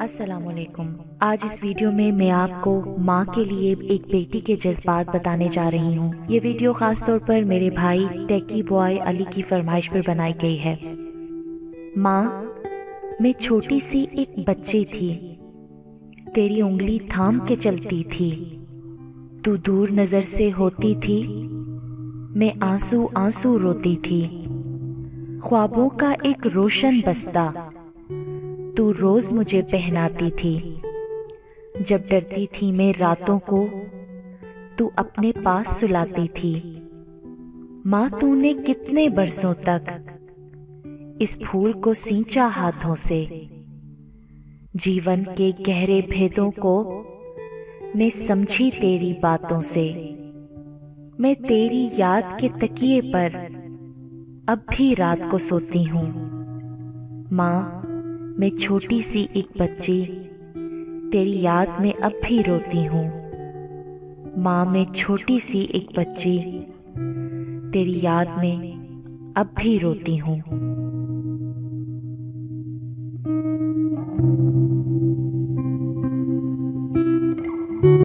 अस्सलामुअलैकुम। आज इस वीडियो में मैं आपको माँ के लिए एक बेटी के जज्बात बताने जा रही हूँ। ये वीडियो खास तौर पर मेरे भाई टेकी बॉय अली की फरमाइश पर बनाई गई है। माँ, मैं छोटी सी एक बच्ची थी, तेरी उंगली थाम के चलती थी। तू दूर नजर से होती थी, मैं आंसू आंसू रोती थी। ख्वाबों का एक रोशन बस्ता तू रोज मुझे पहनाती थी। जब डरती थी मैं रातों को, तू अपने पास सुलाती थी। माँ, तूने कितने बरसों तक इस फूल को सींचा हाथों से। जीवन के गहरे भेदों को मैं समझी तेरी बातों से। मैं तेरी याद के तकिए पर अब भी रात को सोती हूँ। माँ, मैं छोटी सी एक बच्ची तेरी याद में अब भी रोती हूँ। माँ, मैं छोटी सी एक बच्ची तेरी याद में अब भी रोती हूँ।